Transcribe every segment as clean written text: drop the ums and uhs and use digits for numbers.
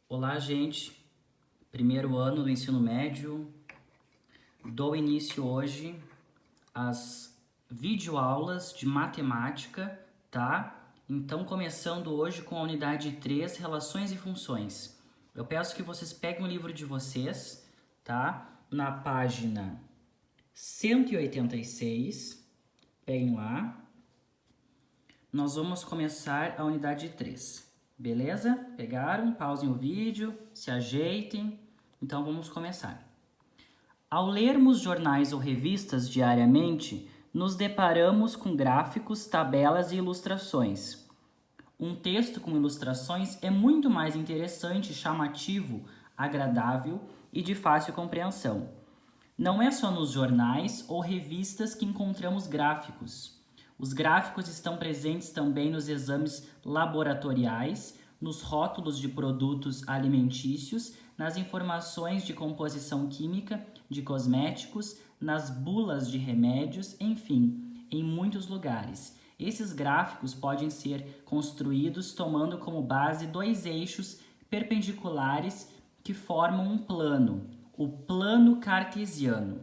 Olá, gente. Primeiro ano do ensino médio. Dou início hoje às videoaulas de matemática, tá? Então, começando hoje com a unidade 3, Relações e Funções. Eu peço que vocês peguem o livro de vocês, tá? Na página 186, peguem lá. Nós vamos começar a unidade 3, beleza? Pegaram? Pausem o vídeo, se ajeitem. Então vamos começar. Ao lermos jornais ou revistas diariamente, nos deparamos com gráficos, tabelas e ilustrações. Um texto com ilustrações é muito mais interessante, chamativo, agradável e de fácil compreensão. Não é só nos jornais ou revistas que encontramos gráficos. Os gráficos estão presentes também nos exames laboratoriais, nos rótulos de produtos alimentícios, nas informações de composição química de cosméticos, nas bulas de remédios, enfim, em muitos lugares. Esses gráficos podem ser construídos tomando como base dois eixos perpendiculares que formam um plano, o plano cartesiano.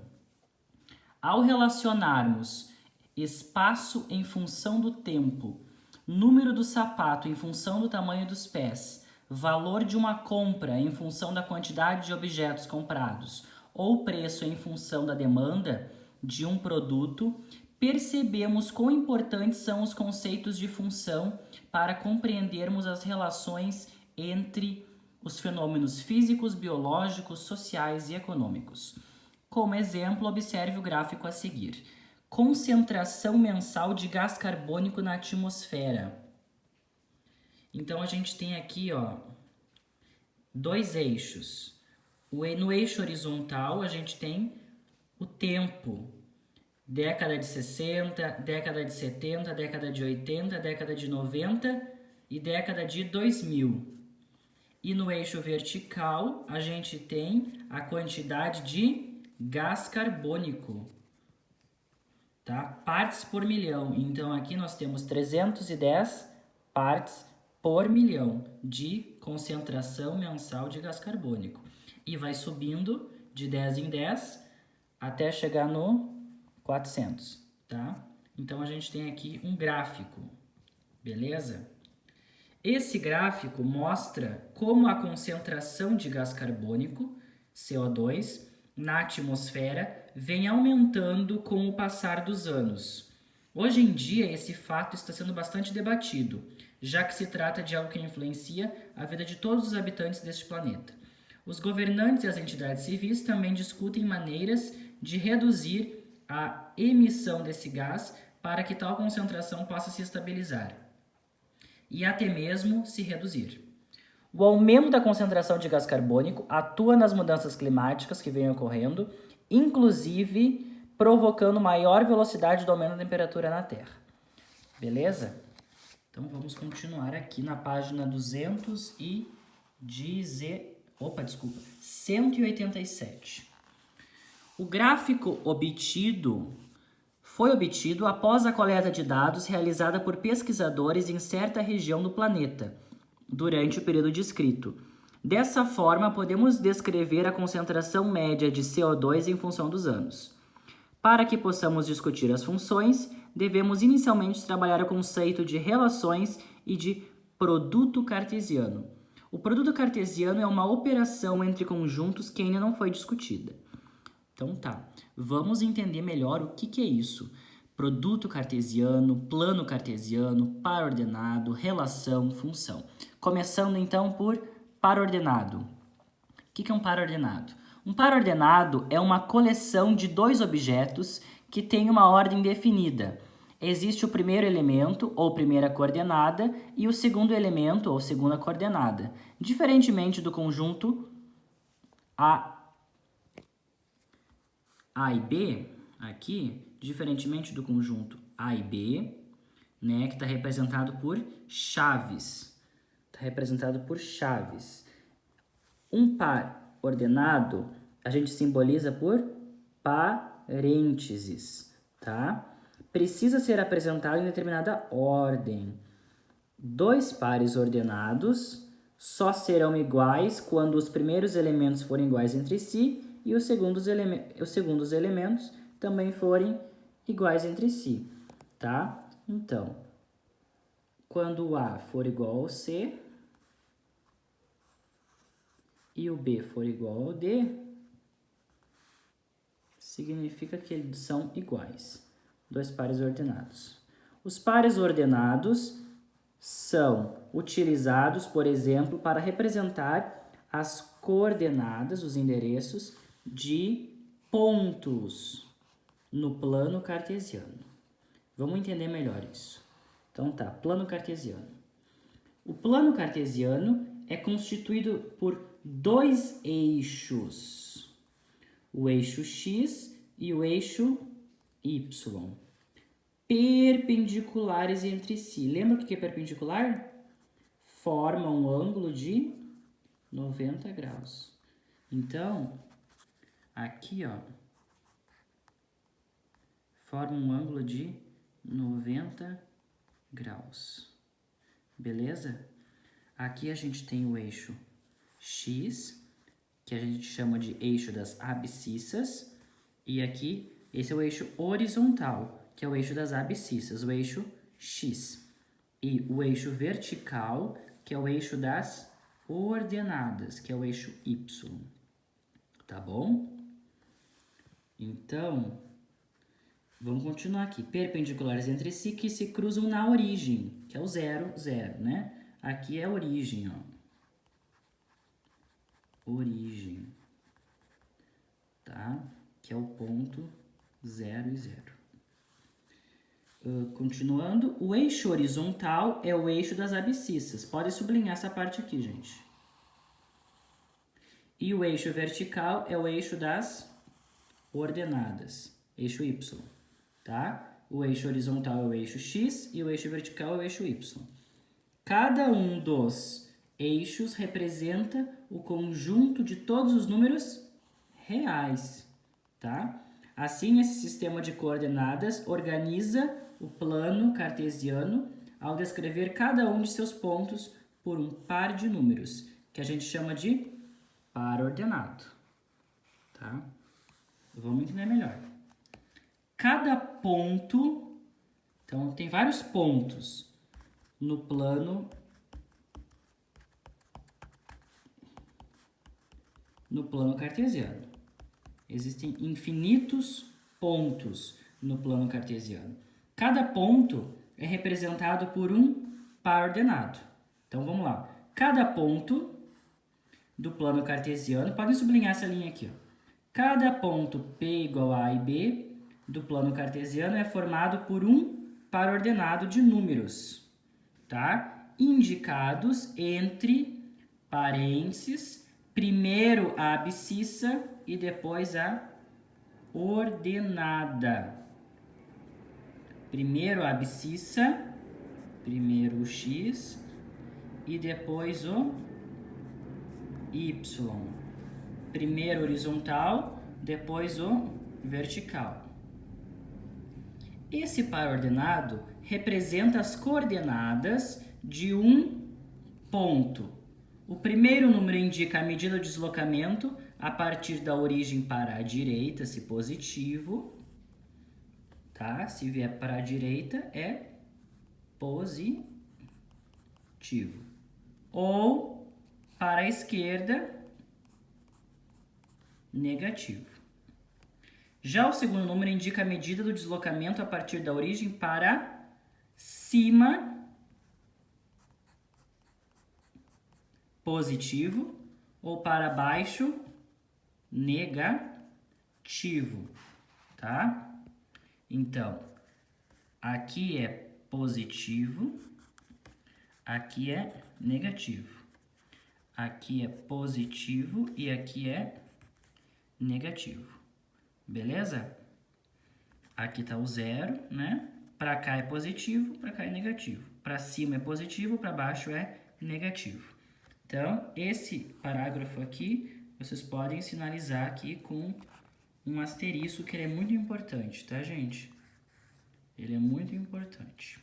Ao relacionarmos espaço em função do tempo, número do sapato em função do tamanho dos pés, valor de uma compra em função da quantidade de objetos comprados ou preço em função da demanda de um produto, percebemos quão importantes são os conceitos de função para compreendermos as relações entre os fenômenos físicos, biológicos, sociais e econômicos. Como exemplo, observe o gráfico a seguir. Concentração mensal de gás carbônico na atmosfera. Então a gente tem aqui, dois eixos. No eixo horizontal a gente tem o tempo. Década de 60, década de 70, década de 80, década de 90 e década de 2000. E no eixo vertical a gente tem a quantidade de gás carbônico, tá? Partes por milhão. Então aqui nós temos 310 partes por milhão de concentração mensal de gás carbônico. E vai subindo de 10 em 10 até chegar no 400, tá? Então a gente tem aqui um gráfico, beleza? Esse gráfico mostra como a concentração de gás carbônico, CO2, na atmosfera vem aumentando com o passar dos anos. Hoje em dia, esse fato está sendo bastante debatido, já que se trata de algo que influencia a vida de todos os habitantes deste planeta. Os governantes e as entidades civis também discutem maneiras de reduzir a emissão desse gás para que tal concentração possa se estabilizar e até mesmo se reduzir. O aumento da concentração de gás carbônico atua nas mudanças climáticas que vêm ocorrendo, inclusive provocando maior velocidade do aumento da temperatura na Terra. Beleza? Então vamos continuar aqui na página 187. O gráfico foi obtido após a coleta de dados realizada por pesquisadores em certa região do planeta, durante o período descrito. Dessa forma, podemos descrever a concentração média de CO2 em função dos anos. Para que possamos discutir as funções, devemos inicialmente trabalhar o conceito de relações e de produto cartesiano. O produto cartesiano é uma operação entre conjuntos que ainda não foi discutida. Então tá, vamos entender melhor o que é isso. Produto cartesiano, plano cartesiano, par ordenado, relação, função. Começando então por par ordenado. O que é um par ordenado? Um par ordenado é uma coleção de dois objetos que tem uma ordem definida. Existe o primeiro elemento, ou primeira coordenada, e o segundo elemento, ou segunda coordenada. Diferentemente do conjunto A e B, aqui, diferentemente do conjunto A e B, né, que está representado por chaves. Está representado por chaves. Um par ordenado, a gente simboliza por parênteses, tá? Precisa ser apresentado em determinada ordem. Dois pares ordenados só serão iguais quando os primeiros elementos forem iguais entre si e os segundos elementos também forem iguais entre si, tá? Então, quando o A for igual ao C e o B for igual ao D, significa que eles são iguais. Dois pares ordenados. Os pares ordenados são utilizados, por exemplo, para representar as coordenadas, os endereços de pontos no plano cartesiano. Vamos entender melhor isso. Então tá, plano cartesiano. O plano cartesiano é constituído por dois eixos. O eixo X e o eixo Y. Perpendiculares entre si. Lembra o que é perpendicular? Forma um ângulo de 90 graus. Então, aqui, ó, forma um ângulo de 90 graus. Beleza? Aqui a gente tem o eixo X, que a gente chama de eixo das abscissas, e aqui esse é o eixo horizontal, que é o eixo das abscissas, o eixo X. E o eixo vertical, que é o eixo das ordenadas, que é o eixo Y. Tá bom? Então, vamos continuar aqui. Perpendiculares entre si que se cruzam na origem, que é o 0, 0, né? Aqui é a origem, ó. Origem. Tá? Que é o ponto 0 e 0. Continuando, o eixo horizontal é o eixo das abscissas. Pode sublinhar essa parte aqui, gente. E o eixo vertical é o eixo das ordenadas, eixo Y, tá? O eixo horizontal é o eixo X e o eixo vertical é o eixo Y. Cada um dos eixos representa o conjunto de todos os números reais, tá? Assim, esse sistema de coordenadas organiza o plano cartesiano ao descrever cada um de seus pontos por um par de números, que a gente chama de par ordenado, tá? Vamos entender melhor. Cada ponto, então tem vários pontos no plano cartesiano. Existem infinitos pontos no plano cartesiano. Cada ponto é representado por um par ordenado. Então vamos lá. Cada ponto do plano cartesiano, podem sublinhar essa linha aqui, ó. Cada ponto P igual a A e B do plano cartesiano é formado por um par ordenado de números, tá? Indicados entre parênteses, primeiro a abscissa e depois a ordenada. Primeiro a abscissa, primeiro o X e depois o Y. Primeiro horizontal, depois o vertical. Esse par ordenado representa as coordenadas de um ponto. O primeiro número indica a medida do deslocamento a partir da origem para a direita, se positivo. Tá? Se vier para a direita, é positivo. Ou para a esquerda, negativo. Já o segundo número indica a medida do deslocamento a partir da origem para cima, positivo, ou para baixo, negativo, tá? Então, aqui é positivo, aqui é negativo. Aqui é positivo e aqui é negativo. Beleza? Aqui está o 0, né? Para cá é positivo, para cá é negativo. Para cima é positivo, para baixo é negativo. Então, esse parágrafo aqui, vocês podem sinalizar aqui com um asterisco, que ele é muito importante, tá, gente? Ele é muito importante.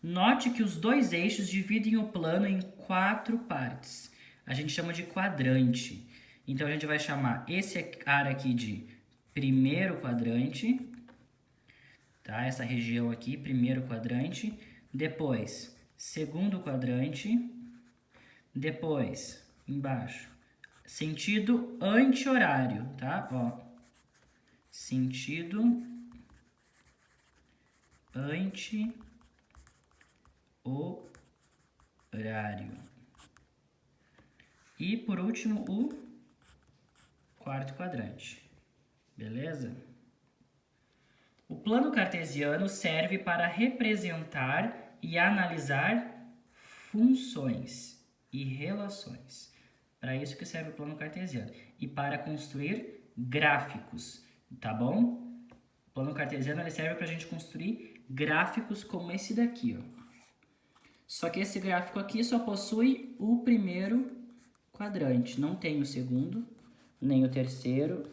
Note que os dois eixos dividem o plano em 4 partes. A gente chama de quadrante. Então, a gente vai chamar esse cara aqui de primeiro quadrante, tá? Essa região aqui, primeiro quadrante. Depois, segundo quadrante. Depois, embaixo, sentido anti-horário, tá? Ó, sentido anti-horário. E, por último, o quarto quadrante. Beleza? O plano cartesiano serve para representar e analisar funções e relações. Para isso que serve o plano cartesiano. E para construir gráficos, tá bom? O plano cartesiano ele serve para a gente construir gráficos como esse daqui, ó. Só que esse gráfico aqui só possui o primeiro quadrante. Não tem o segundo, nem o terceiro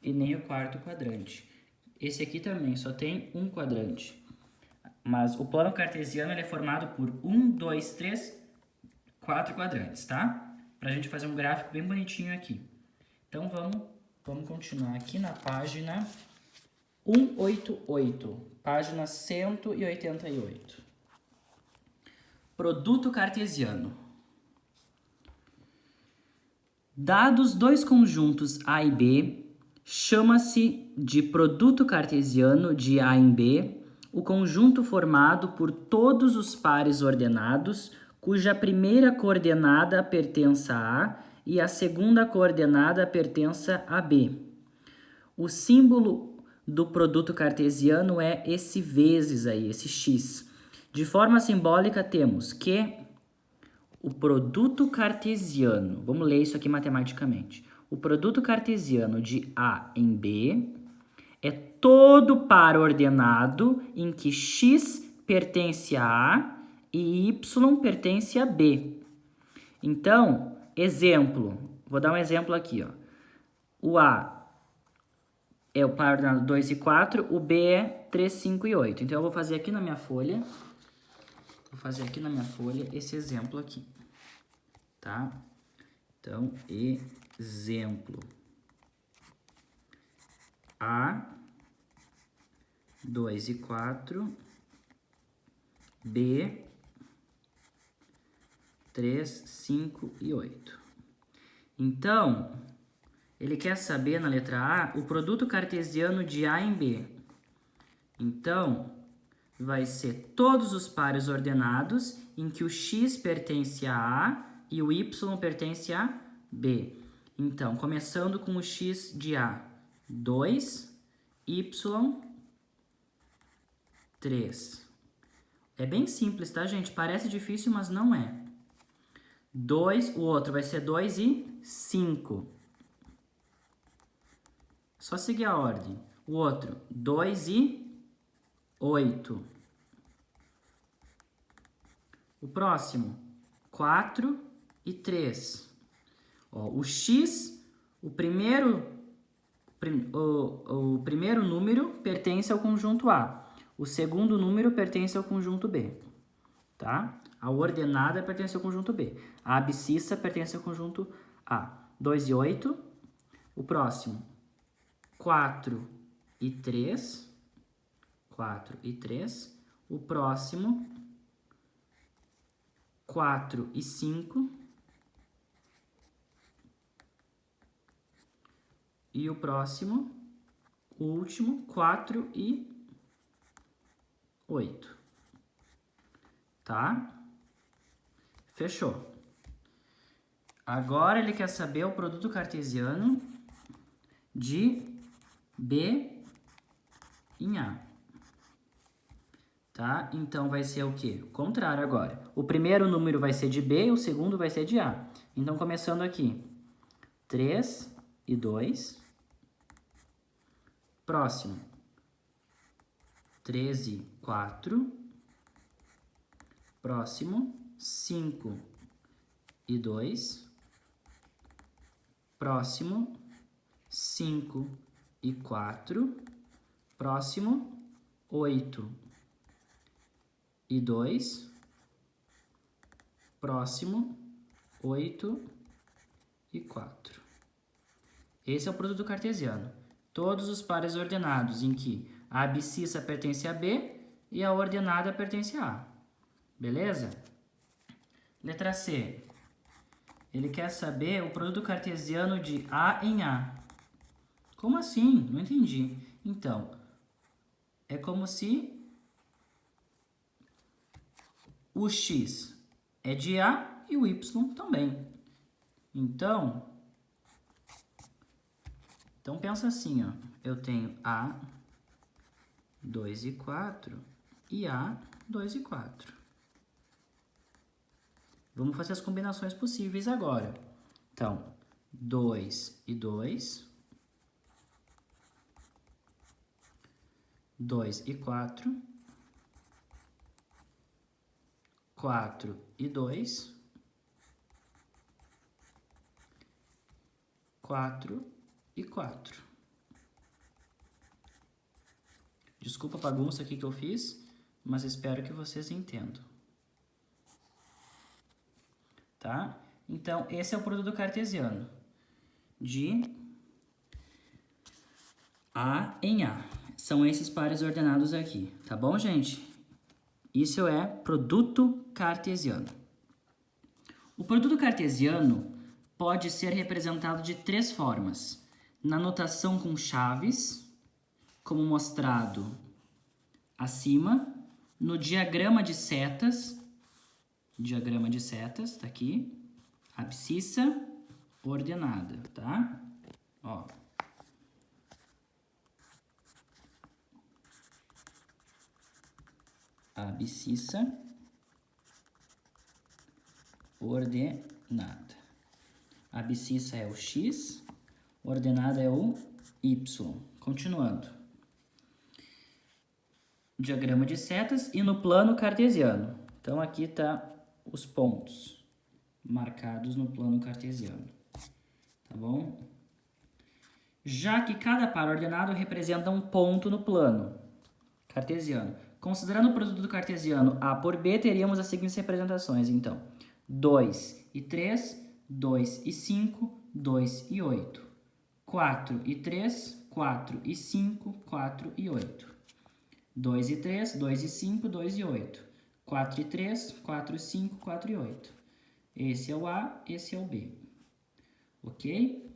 e nem o quarto quadrante. Esse aqui também só tem um quadrante. Mas o plano cartesiano ele é formado por 1, 2, 3, 4 quadrantes, tá? Pra gente fazer um gráfico bem bonitinho aqui. Então vamos continuar aqui na página 188, página 188. Produto cartesiano. Dados dois conjuntos A e B, chama-se de produto cartesiano de A em B o conjunto formado por todos os pares ordenados cuja primeira coordenada pertença a A e a segunda coordenada pertença a B. O símbolo do produto cartesiano é esse vezes aí, esse x. De forma simbólica temos que o produto cartesiano, vamos ler isso aqui matematicamente. O produto cartesiano de A em B é todo par ordenado em que x pertence a A e y pertence a B. Então, exemplo, vou dar um exemplo aqui, ó. O A é o par ordenado 2 e 4, o B é 3, 5 e 8. Então, eu vou fazer aqui na minha folha, esse exemplo aqui, tá? Então, exemplo. A, 2 e 4, B, 3, 5 e 8. Então, ele quer saber na letra A o produto cartesiano de A em B. Então, vai ser todos os pares ordenados em que o x pertence a A e o y pertence a B. Então, começando com o x de A, 2, y, 3. É bem simples, tá, gente? Parece difícil, mas não é. 2, o outro vai ser 2 e 5. Só seguir a ordem. O outro, 2 e 8. O próximo, 4 e 3. Ó, o x, o primeiro número pertence ao conjunto A. O segundo número pertence ao conjunto B. Tá? A ordenada pertence ao conjunto B. A abscissa pertence ao conjunto A. 2 e 8. O próximo, 4 e 3. 4 e 3. O próximo, 4 e 5. E o próximo, o último, 4 e 8. Tá? Fechou. Agora ele quer saber o produto cartesiano de B em A. Tá? Então vai ser o quê? O contrário agora. O primeiro número vai ser de B e o segundo vai ser de A. Então, começando aqui. 3 e 2. Próximo. 3 e 4. Próximo. 5 e 2. Próximo. 5 e 4. Próximo. 8 e 2, próximo, 8 e 4. Esse é o produto cartesiano. Todos os pares ordenados em que a abscissa pertence a B e a ordenada pertence a A. Beleza? Letra C. Ele quer saber o produto cartesiano de A em A. Como assim? Não entendi. Então, é como se o X é de A e o Y também. Então pensa assim, ó. Eu tenho A, 2 e 4 e A, 2 e 4. Vamos fazer as combinações possíveis agora. Então, 2 e 2, 2 e 4, 4 e 2, 4 e 4. Desculpa a bagunça aqui que eu fiz, mas espero que vocês entendam. Tá? Então, esse é o produto cartesiano de A em A. São esses pares ordenados aqui, tá bom, gente? Isso é produto cartesiano. O produto cartesiano pode ser representado de 3 formas. Na notação com chaves, como mostrado acima, no diagrama de setas, tá aqui, abscissa ordenada, tá? Ó. Abscissa ordenada. Abscissa é o X, ordenada é o Y. Continuando. Diagrama de setas e no plano cartesiano. Então, aqui tá os pontos marcados no plano cartesiano. Tá bom? Já que cada par ordenado representa um ponto no plano cartesiano. Considerando o produto do cartesiano A por B, teríamos as seguintes representações, então. 2 e 3, 2 e 5, 2 e 8. 4 e 3, 4 e 5, 4 e 8. 2 e 3, 2 e 5, 2 e 8. 4 e 3, 4 e 5, 4 e 8. Esse é o A, esse é o B. Ok?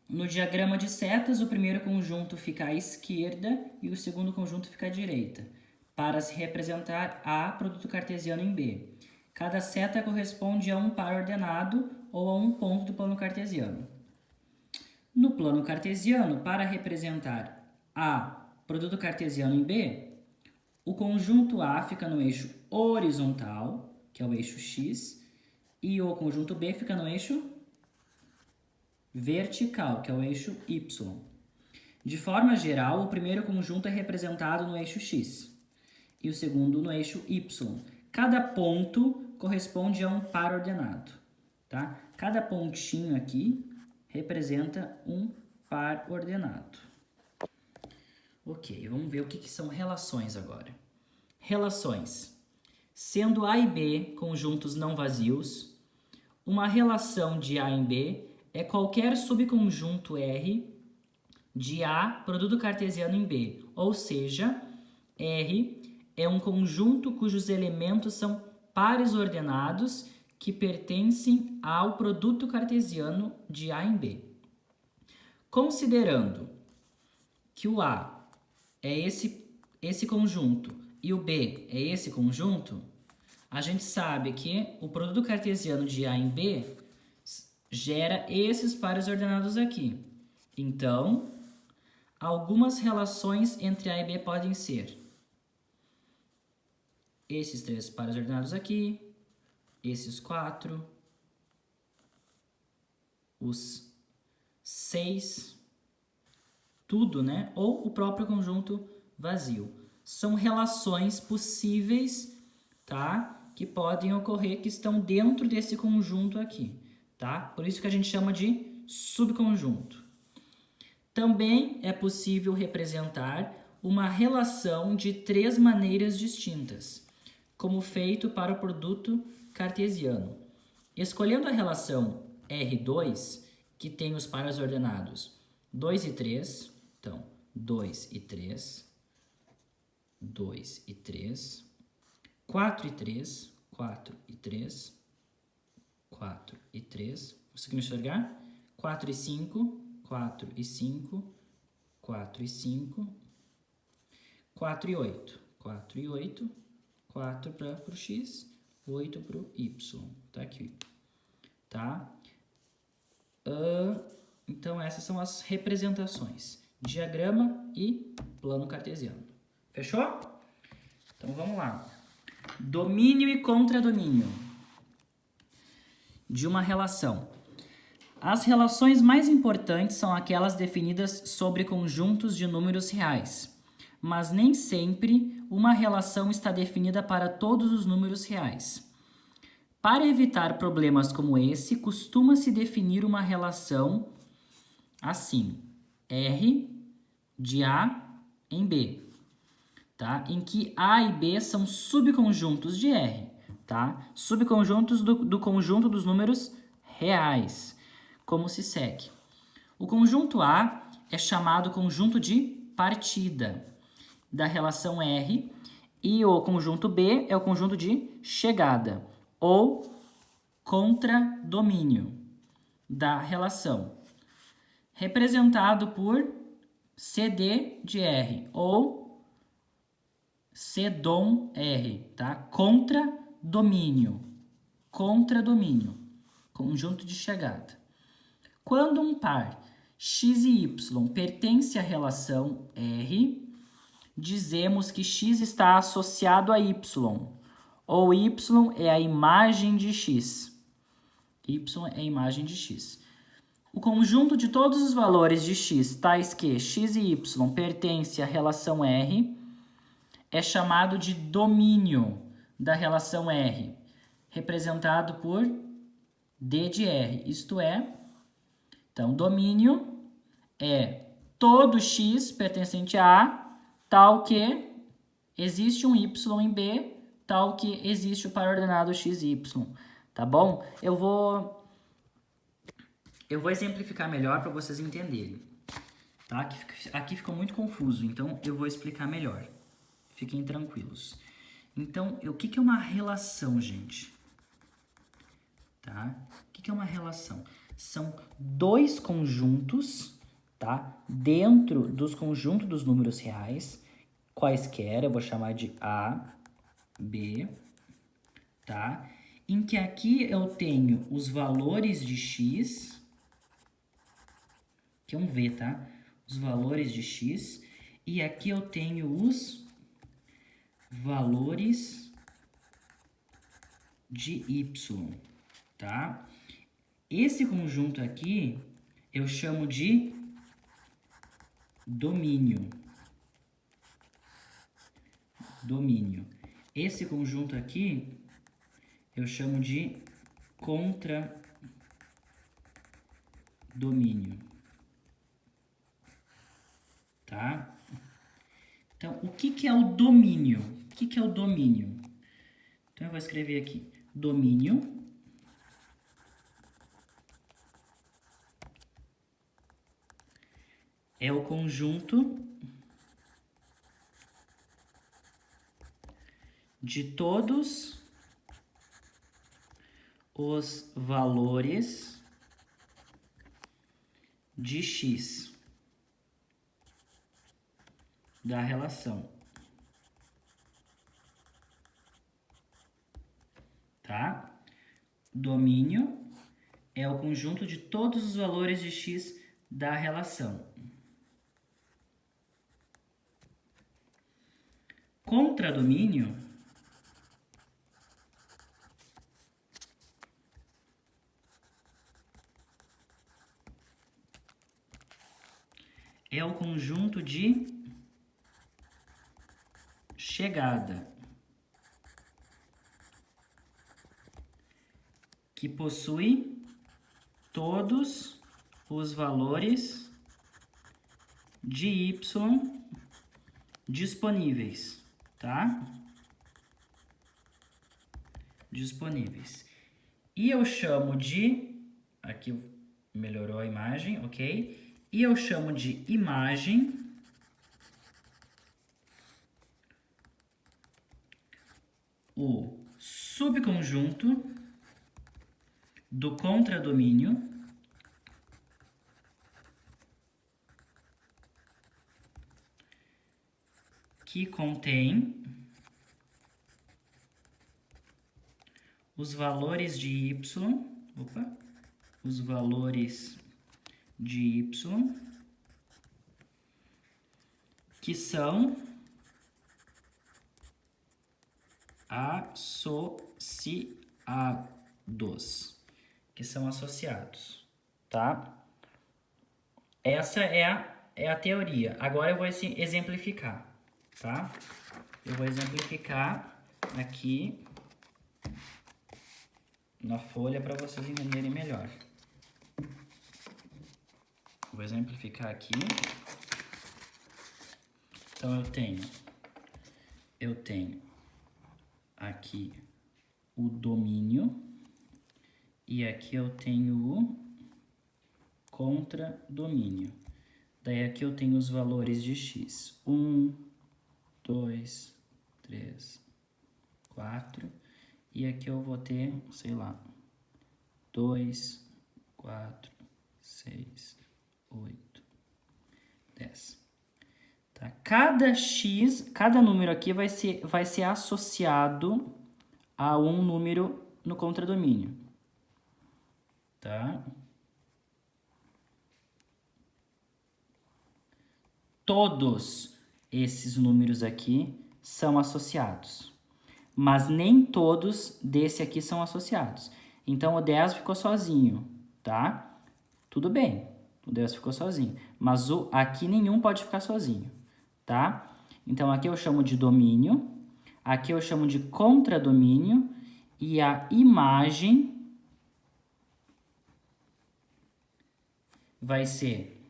No diagrama de setas, o primeiro conjunto fica à esquerda e o segundo conjunto fica à direita, para se representar A, produto cartesiano em B. Cada seta corresponde a um par ordenado ou a um ponto do plano cartesiano. No plano cartesiano, para representar A, produto cartesiano em B, o conjunto A fica no eixo horizontal, que é o eixo X, e o conjunto B fica no eixo vertical, que é o eixo Y. De forma geral, o primeiro conjunto é representado no eixo X e o segundo no eixo Y. Cada ponto corresponde a um par ordenado, tá? Cada pontinho aqui representa um par ordenado. Ok, vamos ver o que são relações agora. Relações. Sendo A e B conjuntos não vazios, uma relação de A em B é qualquer subconjunto R de A, produto cartesiano em B. Ou seja, R é um conjunto cujos elementos são pares ordenados que pertencem ao produto cartesiano de A em B. Considerando que o A é esse conjunto e o B é esse conjunto, a gente sabe que o produto cartesiano de A em B gera esses pares ordenados aqui. Então, algumas relações entre A e B podem ser esses 3 pares ordenados aqui, esses 4, os 6, tudo, né? Ou o próprio conjunto vazio. São relações possíveis, tá? Que podem ocorrer, que estão dentro desse conjunto aqui, tá? Por isso que a gente chama de subconjunto. Também é possível representar uma relação de 3 maneiras distintas, como feito para o produto cartesiano. Escolhendo a relação R2, que tem os pares ordenados 2 e 3, então 2 e 3, 2 e 3, 4 e 3, 4 e 3, 4 e 3, conseguiu enxergar? 4 e 5, 4 e 5, 4 e 5, 4 e 8, 4 e 8, 4 para o x, 8 para o y, tá aqui, tá? Então essas são as representações, diagrama e plano cartesiano, fechou? Então vamos lá, domínio e contradomínio de uma relação. As relações mais importantes são aquelas definidas sobre conjuntos de números reais, mas nem sempre uma relação está definida para todos os números reais. Para evitar problemas como esse, costuma-se definir uma relação assim, R de A em B, tá? Em que A e B são subconjuntos de R, tá? Subconjuntos do conjunto dos números reais. Como se segue. O conjunto A é chamado conjunto de partida da relação R e o conjunto B é o conjunto de chegada ou contradomínio da relação, representado por CD de R ou CDOM R, tá? Contradomínio, conjunto de chegada. Quando um par x e y pertence à relação R, dizemos que x está associado a y, ou y é a imagem de x. Y é a imagem de x. O conjunto de todos os valores de x, tais que x e y pertence à relação R, é chamado de domínio da relação R, representado por D de R, isto é, então, domínio é todo x pertencente a A, tal que existe um y em B, tal que existe o par ordenado x e y, tá bom? Eu vou exemplificar melhor para vocês entenderem, tá? Aqui ficou muito confuso, então eu vou explicar melhor. Fiquem tranquilos. Então, o que é uma relação, gente? Tá? O que é uma relação? São dois conjuntos, tá? Dentro dos conjuntos dos números reais, quaisquer, eu vou chamar de A, B, tá? Em que aqui eu tenho os valores de x, que é um V, tá? Os valores de x, e aqui eu tenho os valores de y, tá? Esse conjunto aqui eu chamo de domínio. Domínio. Esse conjunto aqui eu chamo de contradomínio. Tá? Então, o que é o domínio? O que é o domínio? Então, eu vou escrever aqui. Domínio é o conjunto de todos os valores de x da relação, tá? Domínio é o conjunto de todos os valores de x da relação. Contradomínio é o conjunto de chegada que possui todos os valores de y disponíveis, tá? Disponíveis. E eu chamo de... Aqui melhorou a imagem, ok? E eu chamo de imagem o subconjunto do contradomínio que contém os valores de y, os valores de y que são associados, tá? Essa é a teoria. Agora eu vou exemplificar, tá? Eu vou exemplificar aqui na folha para vocês entenderem melhor. Vou exemplificar aqui. Então eu tenho aqui o domínio e aqui eu tenho o contradomínio. Daí aqui eu tenho os valores de x. 1, 2, 3, 4. E aqui eu vou ter, sei lá, 2, 4, 6, 8, 10. Tá? Cada número aqui vai ser associado a um número no contradomínio. Tá? Todos esses números aqui são associados, mas nem todos desse aqui são associados. Então, o 10 ficou sozinho, tá? Tudo bem, o 10 ficou sozinho, mas aqui nenhum pode ficar sozinho, tá? Então, aqui eu chamo de domínio, aqui eu chamo de contradomínio, e a imagem vai ser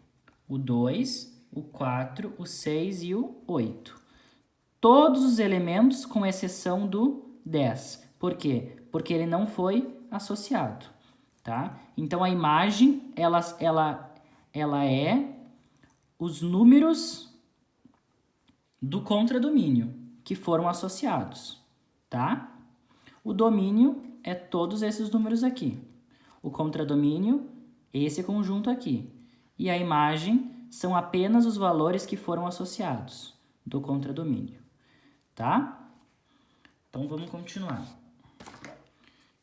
o 2, o 4, o 6 e o 8. Todos os elementos com exceção do 10. Por quê? Porque ele não foi associado, tá? Então, a imagem, ela é os números do contradomínio que foram associados, tá? O domínio é todos esses números aqui. O contradomínio, esse conjunto aqui. E a imagem são apenas os valores que foram associados do contradomínio, tá? Então, vamos continuar.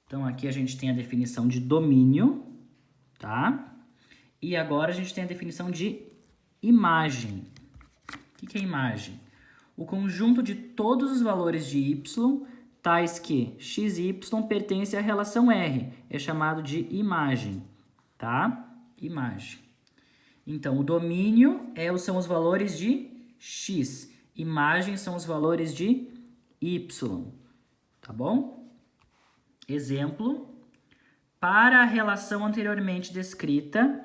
Então, aqui a gente tem a definição de domínio, tá? E agora a gente tem a definição de imagem. O que é imagem? O conjunto de todos os valores de y, tais que x e y pertence à relação R. É chamado de imagem, tá? Imagem. Então, o domínio são os valores de x. Imagem são os valores de y. Tá bom? Exemplo. Para a relação anteriormente descrita,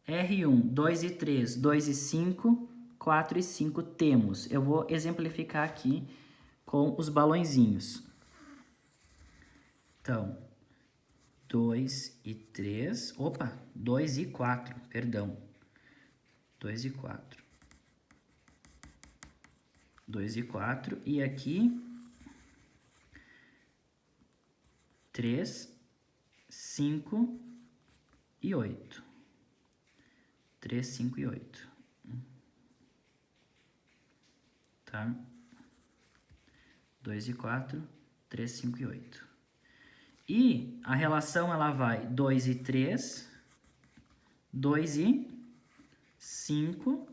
R1, 2 e 3, 2 e 5, 4 e 5 temos. Eu vou exemplificar aqui com os balõezinhos. Então, 2 e 3, 2 e 4, perdão. 2 e 4. 2 e 4, e aqui 3, 5 e 8. 3, 5 e 8. Tá? 2 e 4, 3, 5 e 8. E a relação ela vai 2 e 3, 2 e 5,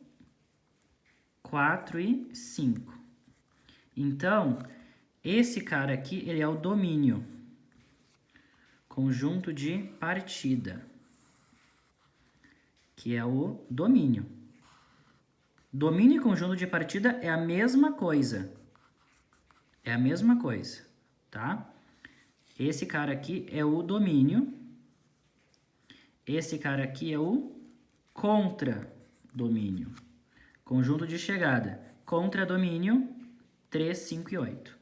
4 e 5. Então, esse cara aqui, ele é o domínio. Conjunto de partida, que é o domínio. Domínio e conjunto de partida é a mesma coisa. É a mesma coisa, tá? Esse cara aqui é o domínio. Esse cara aqui é o contradomínio. Conjunto de chegada. contradomínio 3, 5 e 8.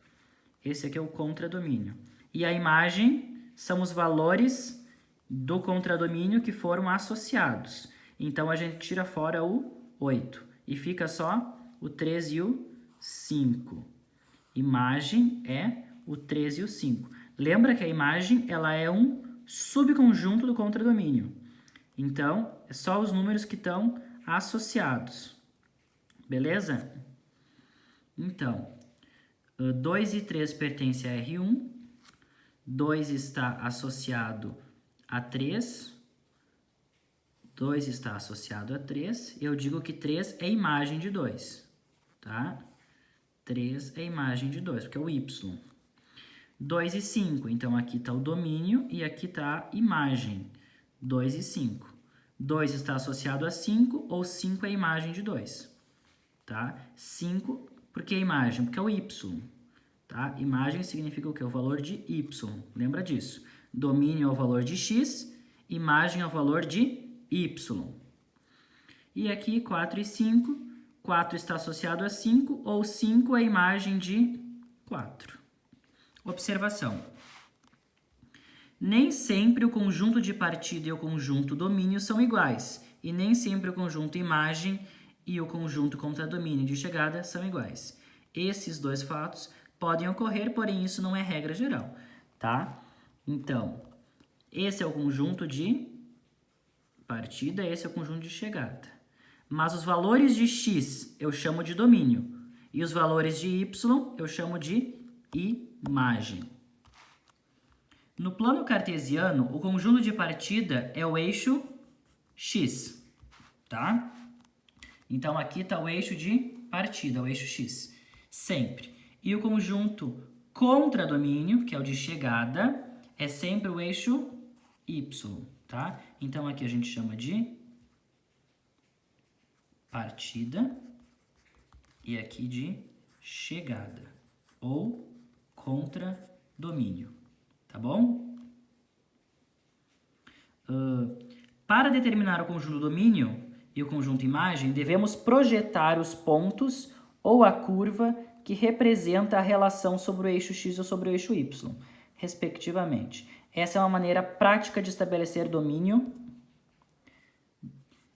Esse aqui é o contradomínio. E a imagem são os valores do contradomínio que foram associados. Então, a gente tira fora o 8 e fica só o 3 e o 5. Imagem é o 3 e o 5. Lembra que a imagem ela é um subconjunto do contradomínio. Então, é só os números que estão associados. Beleza? Então, 2 e 3 pertence a R1. 2 está associado a 3. 2 está associado a 3. Eu digo que 3 é imagem de 2. Tá? 3 é imagem de 2, porque é o Y. 2 e 5, então aqui está o domínio e aqui está a imagem. 2 e 5. 2 está associado a 5 ou 5 é imagem de 2. Tá? 5, por que imagem? Porque é o Y. Tá? Imagem significa o quê? O valor de Y. Lembra disso. Domínio é o valor de X, imagem é o valor de Y. E aqui 4 e 5. 4 está associado a 5 ou 5 é imagem de 4. Observação. Nem sempre o conjunto de partida e o conjunto domínio são iguais. E nem sempre o conjunto imagem e o conjunto contradomínio de chegada são iguais. Esses dois fatos podem ocorrer, porém isso não é regra geral, tá? Então, esse é o conjunto de partida, esse é o conjunto de chegada. Mas os valores de x eu chamo de domínio e os valores de y eu chamo de imagem. No plano cartesiano, o conjunto de partida é o eixo x, tá? Então aqui está o eixo de partida, o eixo x, sempre. E o conjunto contradomínio, que é o de chegada, é sempre o eixo y, tá? Então aqui a gente chama de partida e aqui de chegada ou contradomínio, tá bom? Para determinar o conjunto domínio e o conjunto imagem, devemos projetar os pontos ou a curva que representa a relação sobre o eixo x ou sobre o eixo y, respectivamente. Essa é uma maneira prática de estabelecer domínio.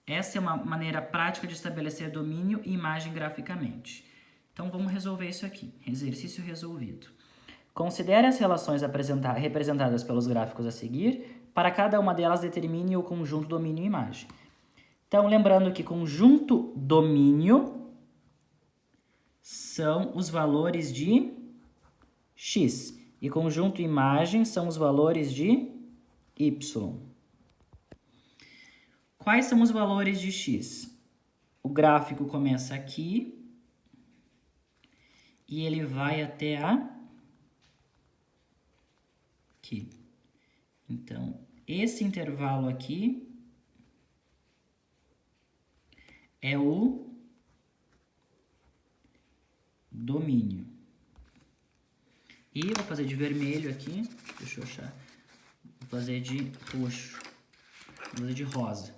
Essa é uma maneira prática de estabelecer domínio e imagem graficamente. Então, vamos resolver isso aqui. Exercício resolvido. Considere as relações representadas pelos gráficos a seguir. Para cada uma delas, determine o conjunto domínio e imagem. Então, lembrando que conjunto domínio são os valores de x. E conjunto imagem são os valores de y. Quais são os valores de x? O gráfico começa aqui e ele vai até aqui. Então, esse intervalo aqui é o domínio. E vou fazer de vermelho aqui, deixa eu achar. Vou fazer de roxo, vou fazer de rosa.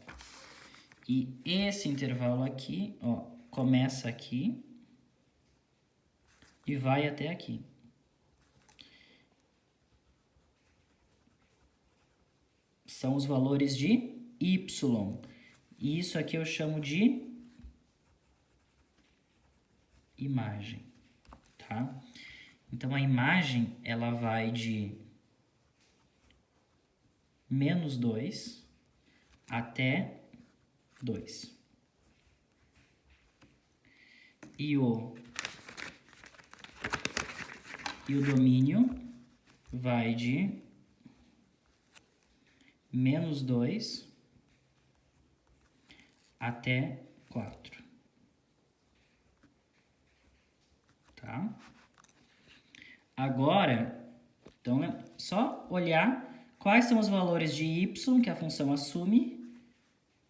E esse intervalo aqui, ó, começa aqui e vai até aqui. São os valores de y. E isso aqui eu chamo de imagem, tá? Então, a imagem, ela vai de menos 2 até 2. E o domínio vai de menos 2 até 4. Tá? Agora, então, é só olhar quais são os valores de y que a função assume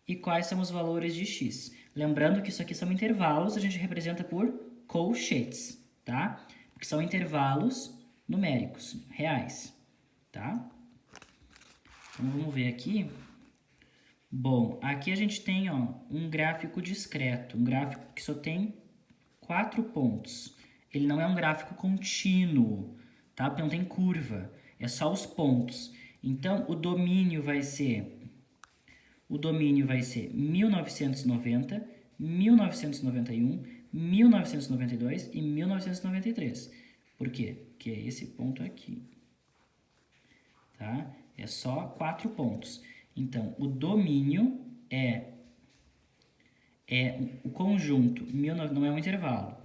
e quais são os valores de x. Lembrando que isso aqui são intervalos, a gente representa por colchetes, tá? Porque são intervalos numéricos, reais, tá? Então, vamos ver aqui. Bom, aqui a gente tem, ó, um gráfico discreto, um gráfico que só tem 4 pontos. Ele não é um gráfico contínuo, tá? Porque não tem curva, é só os pontos. Então, o domínio vai ser 1990, 1991, 1992 e 1993. Por quê? Porque é esse ponto aqui, tá? É só 4 pontos. Então, o domínio é o conjunto, não é um intervalo.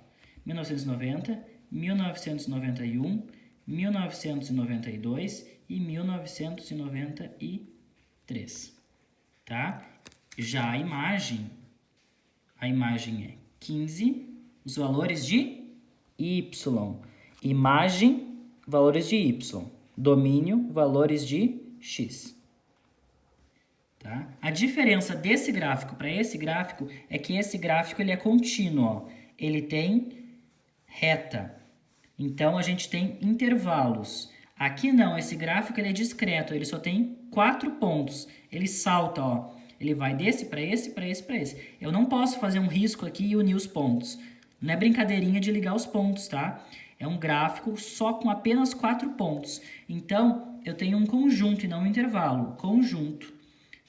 1990, 1991, 1992 e 1993, tá? Já a imagem é 15, os valores de Y. Imagem, valores de Y. Domínio, valores de X. Tá? A diferença desse gráfico para esse gráfico é que esse gráfico ele é contínuo, ó. Ele tem reta. Então, a gente tem intervalos. Aqui não, esse gráfico ele é discreto, ele só tem 4 pontos. Ele salta, ó. Ele vai desse para esse, para esse, para esse. Eu não posso fazer um risco aqui e unir os pontos. Não é brincadeirinha de ligar os pontos, tá? É um gráfico só com apenas 4 pontos. Então, eu tenho um conjunto e não um intervalo. Conjunto.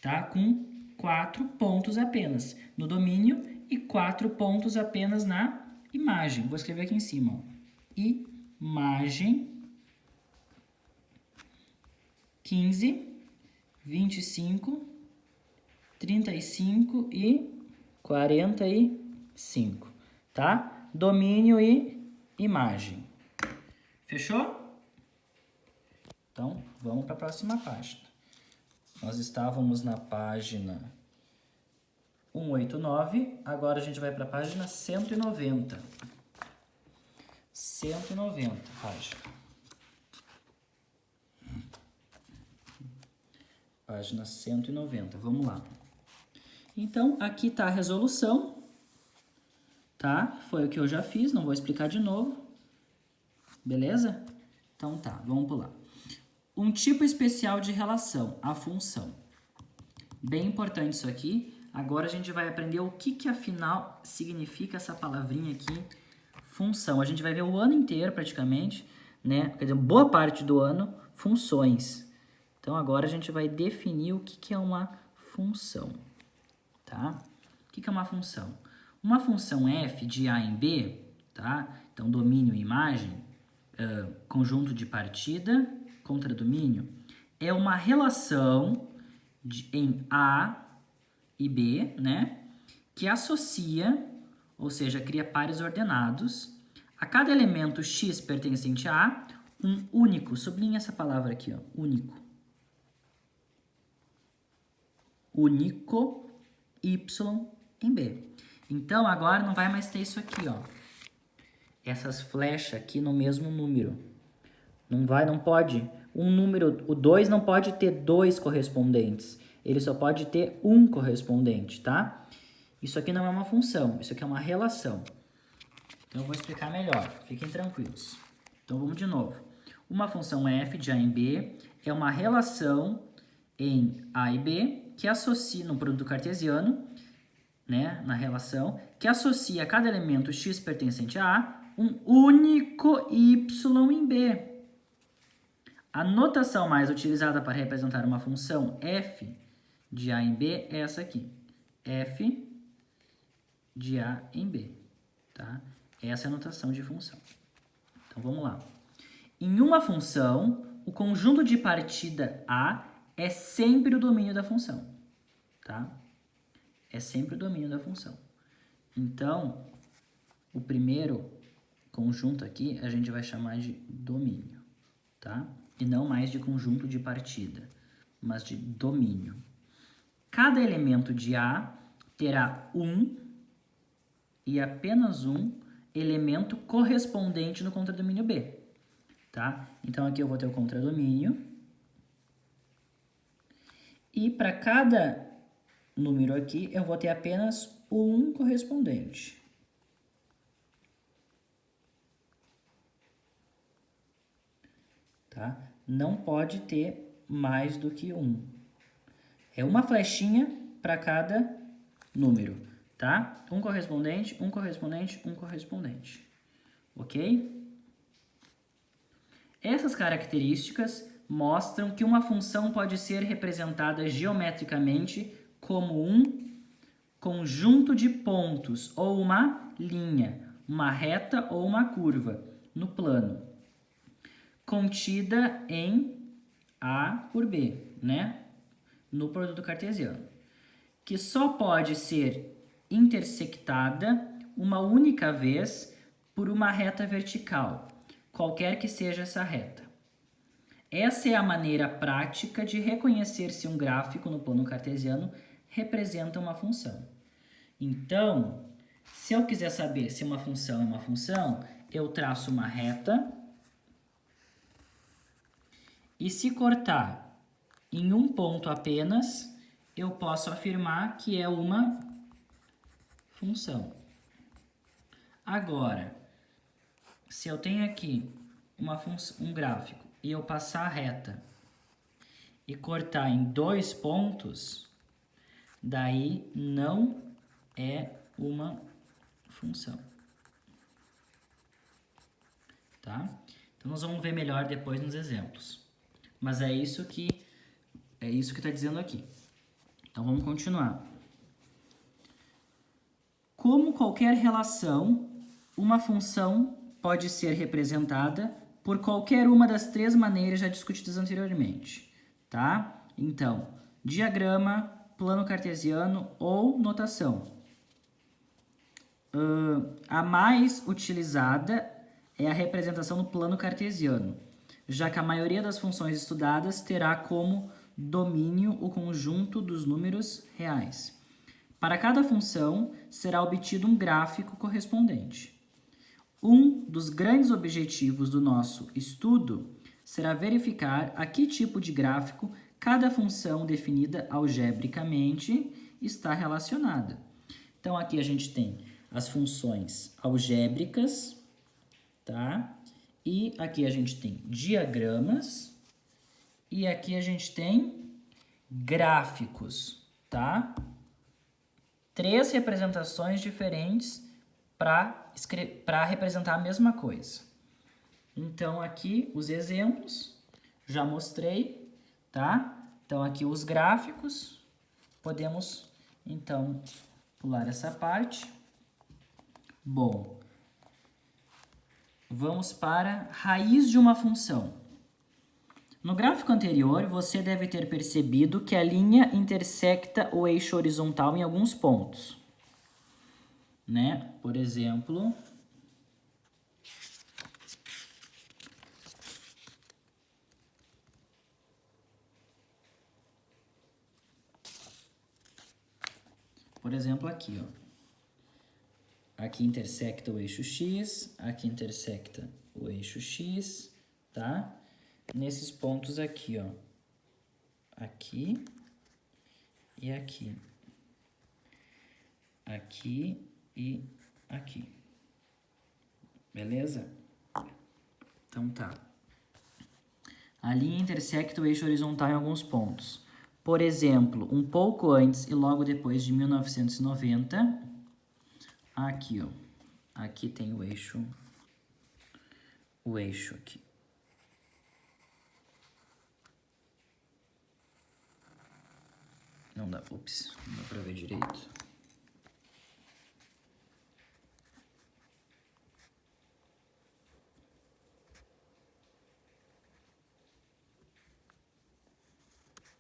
Tá? Com 4 pontos apenas no domínio e 4 pontos apenas na imagem. Vou escrever aqui em cima. Ó. Imagem 15, 25, 35 e 45. Tá? Domínio e imagem. Fechou? Então, vamos para a próxima página. Nós estávamos na página 189, agora a gente vai para a página 190. 190, página. Página 190, vamos lá. Então, aqui está a resolução, tá? Foi o que eu já fiz, não vou explicar de novo. Beleza? Então tá, vamos pular. Um tipo especial de relação, a função. Bem importante isso aqui. Agora a gente vai aprender o que afinal significa essa palavrinha aqui, função. A gente vai ver o ano inteiro praticamente, né? Quer dizer, boa parte do ano, funções. Então agora a gente vai definir o que é uma função, tá? O que é uma função? Uma função f de A em B, tá? Então domínio e imagem, conjunto de partida, contradomínio, é uma relação em A e B, né, que associa, ou seja, cria pares ordenados, a cada elemento x pertencente a A, um único, sublinha essa palavra aqui, ó, único. Único y em B. Então, agora não vai mais ter isso aqui, ó. Essas flechas aqui no mesmo número. Não pode. Um número, o 2 não pode ter 2 correspondentes. Ele só pode ter um correspondente, tá? Isso aqui não é uma função, isso aqui é uma relação. Então eu vou explicar melhor, fiquem tranquilos. Então vamos de novo. Uma função f de A em B é uma relação em A e B que associa, no produto cartesiano, né, na relação, que associa a cada elemento x pertencente a A um único y em B. A notação mais utilizada para representar uma função f de A em B é essa aqui. F de A em B. Tá? Essa é a notação de função. Então vamos lá. Em uma função, o conjunto de partida A é sempre o domínio da função. Tá? É sempre o domínio da função. Então, o primeiro conjunto aqui a gente vai chamar de domínio. Tá? E não mais de conjunto de partida, mas de domínio. Cada elemento de A terá um e apenas um elemento correspondente no contradomínio B. Tá? Então, aqui eu vou ter o contradomínio. E para cada número aqui, eu vou ter apenas um correspondente. Tá? Não pode ter mais do que um. É uma flechinha para cada número. tá? Um correspondente, um correspondente, um correspondente, ok? Essas características mostram que uma função pode ser representada geometricamente como um conjunto de pontos ou uma linha, uma reta ou uma curva no plano, contida em A por B, né? No produto cartesiano, que só pode ser intersectada uma única vez por uma reta vertical, qualquer que seja essa reta. Essa é a maneira prática de reconhecer se um gráfico no plano cartesiano representa uma função. Então, se eu quiser saber se uma função é uma função, eu traço uma reta e se cortar em um ponto apenas, eu posso afirmar que é uma função. Agora, se eu tenho aqui um gráfico e eu passar a reta e cortar em 2 pontos, daí não é uma função. Tá? Então nós vamos ver melhor depois nos exemplos. Mas é isso que está dizendo aqui. Então vamos continuar. Como qualquer relação, uma função pode ser representada por qualquer uma das 3 maneiras já discutidas anteriormente, tá? Então, diagrama, plano cartesiano ou notação. A mais utilizada é a representação no plano cartesiano, já que a maioria das funções estudadas terá como domínio o conjunto dos números reais. Para cada função, será obtido um gráfico correspondente. Um dos grandes objetivos do nosso estudo será verificar a que tipo de gráfico cada função definida algebricamente está relacionada. Então, aqui a gente tem as funções algébricas, tá? E aqui a gente tem diagramas e aqui a gente tem gráficos, tá? 3 representações diferentes para representar a mesma coisa. Então, aqui os exemplos, já mostrei, tá? Então, aqui os gráficos, podemos, então, pular essa parte. Bom, vamos para raiz de uma função. No gráfico anterior, você deve ter percebido que a linha intersecta o eixo horizontal em alguns pontos, né? Por exemplo, aqui, ó. Aqui intersecta o eixo X, aqui intersecta o eixo X, tá? Nesses pontos aqui, ó. Aqui e aqui. Aqui e aqui. Beleza? Então tá. A linha intersecta o eixo horizontal em alguns pontos. Por exemplo, um pouco antes e logo depois de 1990, aqui, ó. Aqui tem o eixo aqui. Não dá, ups, não dá pra ver direito.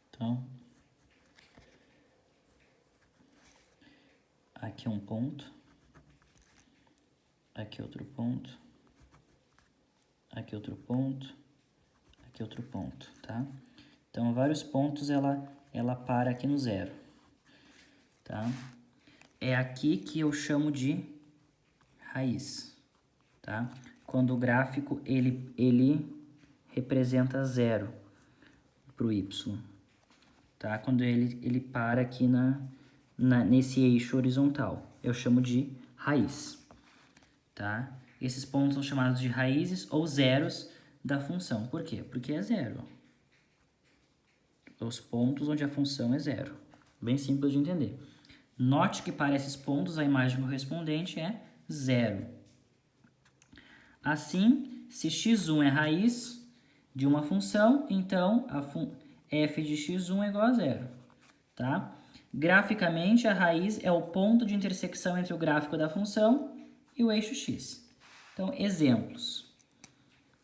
Então, aqui é um ponto, aqui outro ponto, aqui outro ponto, aqui outro ponto, tá? Então, vários pontos ela para aqui no 0, tá? É aqui que eu chamo de raiz, tá? Quando o gráfico ele representa 0 para o y, tá? Quando ele para aqui nesse eixo horizontal, eu chamo de raiz, tá? Esses pontos são chamados de raízes ou zeros da função. Por quê? Porque é 0. Os pontos onde a função é 0. Bem simples de entender. Note que para esses pontos a imagem correspondente é 0. Assim, se x1 é raiz de uma função, então f de x1 é igual a 0. Tá? Graficamente, a raiz é o ponto de intersecção entre o gráfico da função e o eixo x. Então, exemplos.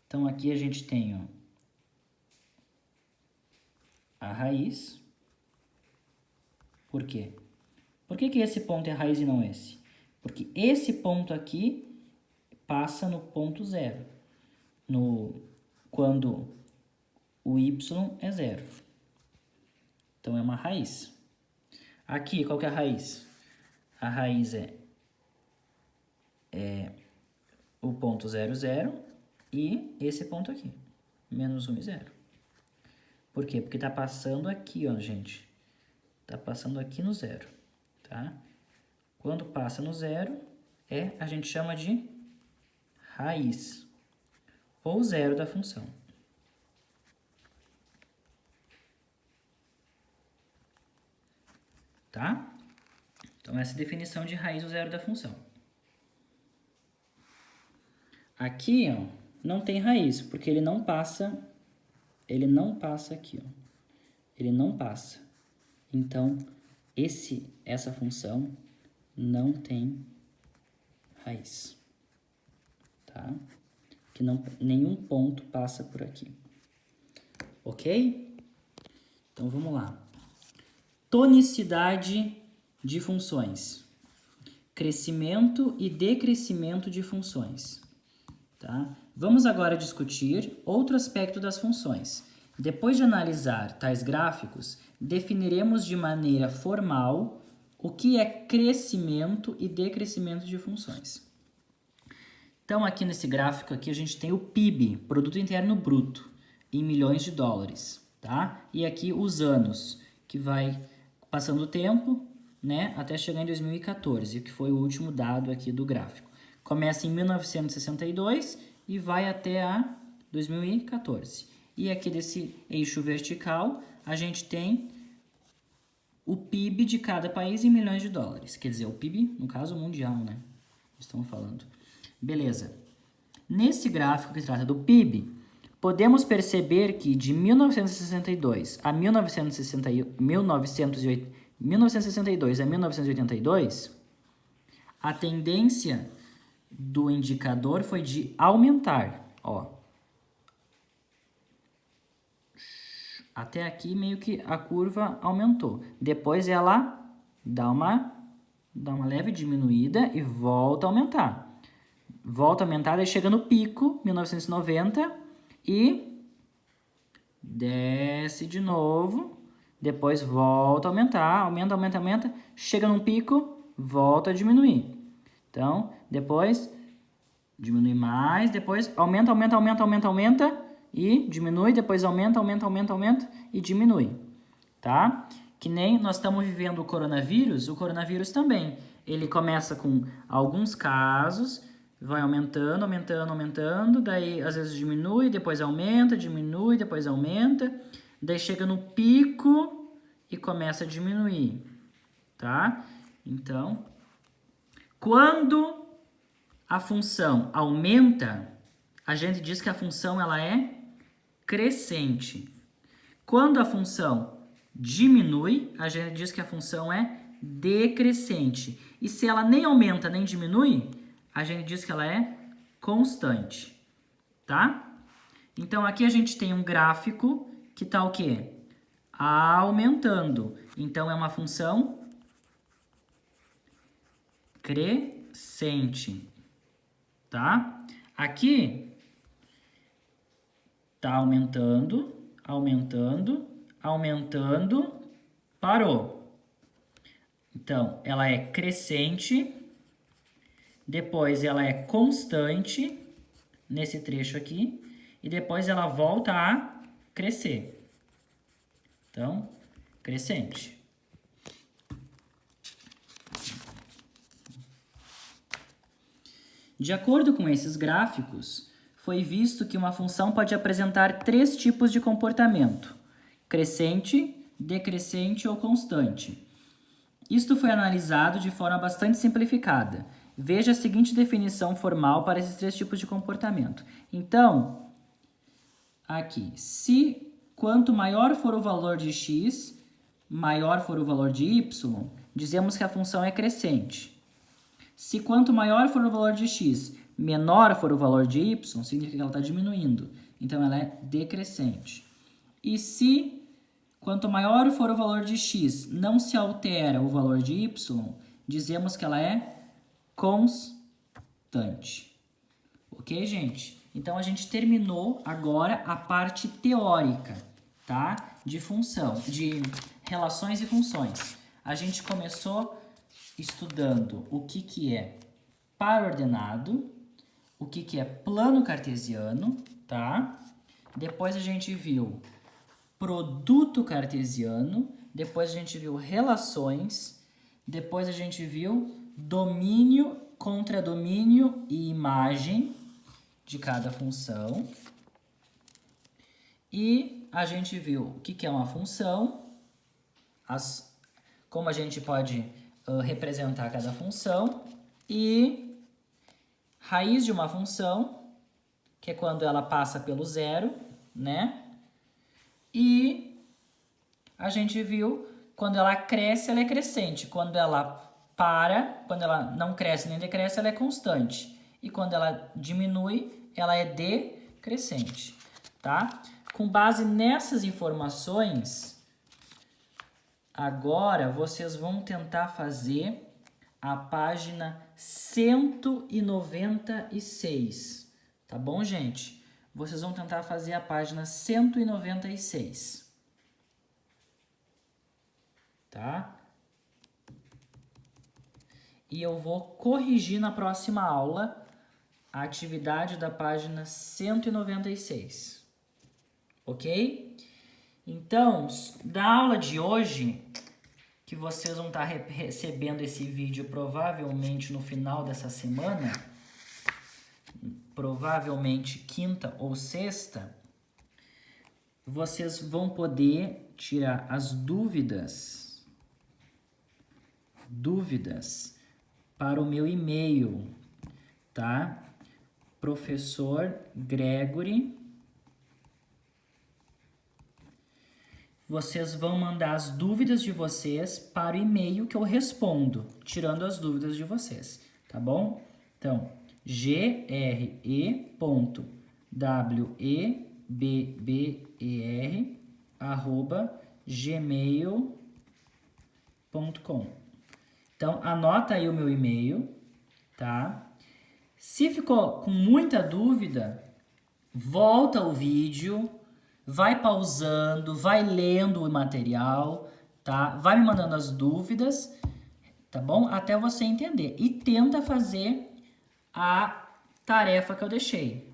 Então, aqui a gente tem ó, a raiz. Por quê? Por que esse ponto é raiz e não esse? Porque esse ponto aqui passa no ponto 0, quando o y é 0. Então, é uma raiz. Aqui, qual que é a raiz? A raiz é o ponto 0, 0 e esse ponto aqui, menos 1 e 0. Por quê? Porque está passando aqui, ó, gente. Está passando aqui no 0, tá? Quando passa no 0, a gente chama de raiz, ou 0 da função. Tá? Então, essa é a definição de raiz ou 0 da função. Aqui, ó, não tem raiz, porque ele não passa aqui, ó. Ele não passa. Então, essa função não tem raiz. Tá? Que nenhum ponto passa por aqui. Ok? Então, vamos lá. Tonicidade de funções. Crescimento e decrescimento de funções. Tá? Vamos agora discutir outro aspecto das funções. Depois de analisar tais gráficos, definiremos de maneira formal o que é crescimento e decrescimento de funções. Então, aqui nesse gráfico aqui, a gente tem o PIB, Produto Interno Bruto, em milhões de dólares. Tá? E aqui os anos, que vai passando o tempo, né, até chegar em 2014, que foi o último dado aqui do gráfico. Começa em 1962 e vai até a 2014. E aqui desse eixo vertical, a gente tem o PIB de cada país em milhões de dólares. Quer dizer, o PIB, no caso, mundial, né? Estamos falando. Beleza. Nesse gráfico que trata do PIB, podemos perceber que de 1962 a 1982, a tendência do indicador foi de aumentar, ó. Até aqui meio que a curva aumentou. Depois ela dá uma leve diminuída e volta a aumentar. Volta a aumentar, daí chega no pico, 1990, e desce de novo. Depois volta a aumentar, aumenta, chega num pico, volta a diminuir. Então, depois diminui mais, depois aumenta e diminui, depois aumenta e diminui, tá? Que nem nós estamos vivendo o coronavírus também. Ele começa com alguns casos, vai aumentando, daí às vezes diminui, depois aumenta, diminui, depois aumenta, daí chega no pico e começa a diminuir, tá? Então, quando a função aumenta, a gente diz que a função ela é crescente. Quando a função diminui, a gente diz que a função é decrescente. E se ela nem aumenta nem diminui, a gente diz que ela é constante, tá? Então, aqui a gente tem um gráfico que está o quê? Aumentando. Então, é uma função crescente, tá? Aqui está aumentando, parou. Então, ela é crescente, depois ela é constante, nesse trecho aqui, e depois ela volta a crescer. Então, crescente. De acordo com esses gráficos, foi visto que uma função pode apresentar 3 tipos de comportamento: crescente, decrescente ou constante. Isto foi analisado de forma bastante simplificada. Veja a seguinte definição formal para esses três tipos de comportamento. Então, aqui, se quanto maior for o valor de x, maior for o valor de y, dizemos que a função é crescente. Se quanto maior for o valor de x, menor for o valor de y, significa que ela está diminuindo. Então, ela é decrescente. E se quanto maior for o valor de x, não se altera o valor de y, dizemos que ela é constante. Ok, gente? Então, a gente terminou agora a parte teórica, tá? De função, de relações e funções. A gente começou estudando o que é par ordenado, o que é plano cartesiano, tá? Depois a gente viu produto cartesiano, depois a gente viu relações, depois a gente viu domínio, contradomínio e imagem de cada função. E a gente viu o que é uma função, como a gente pode representar cada função, e raiz de uma função, que é quando ela passa pelo zero, né? E a gente viu quando ela cresce, ela é crescente. Quando ela quando ela não cresce nem decresce, ela é constante. E quando ela diminui, ela é decrescente, tá? Com base nessas informações, agora vocês vão tentar fazer a página 196, tá bom, gente? Vocês vão tentar fazer a página 196, tá? E eu vou corrigir na próxima aula a atividade da página 196, ok? Então, da aula de hoje, que vocês vão estar recebendo esse vídeo provavelmente no final dessa semana, provavelmente quinta ou sexta, vocês vão poder tirar as dúvidas para o meu e-mail, tá? Professor Gregory. Vocês vão mandar as dúvidas de vocês para o e-mail que eu respondo, tirando as dúvidas de vocês, tá bom? Então, grer.webber@gmail.com. Então, anota aí o meu e-mail, tá? Se ficou com muita dúvida, volta o vídeo, vai pausando, vai lendo o material, tá? Vai me mandando as dúvidas, tá bom? Até você entender. E tenta fazer a tarefa que eu deixei,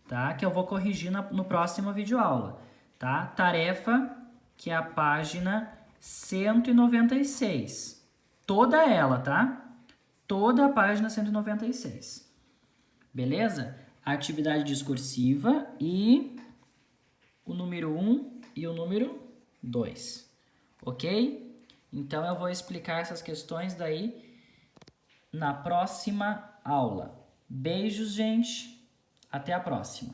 tá? Que eu vou corrigir no próximo videoaula, tá? Tarefa que é a página 196. Toda ela, tá? Toda a página 196. Beleza? A atividade discursiva e o número 1 e o número 2. Ok? Então, eu vou explicar essas questões daí na próxima aula. Beijos, gente. Até a próxima.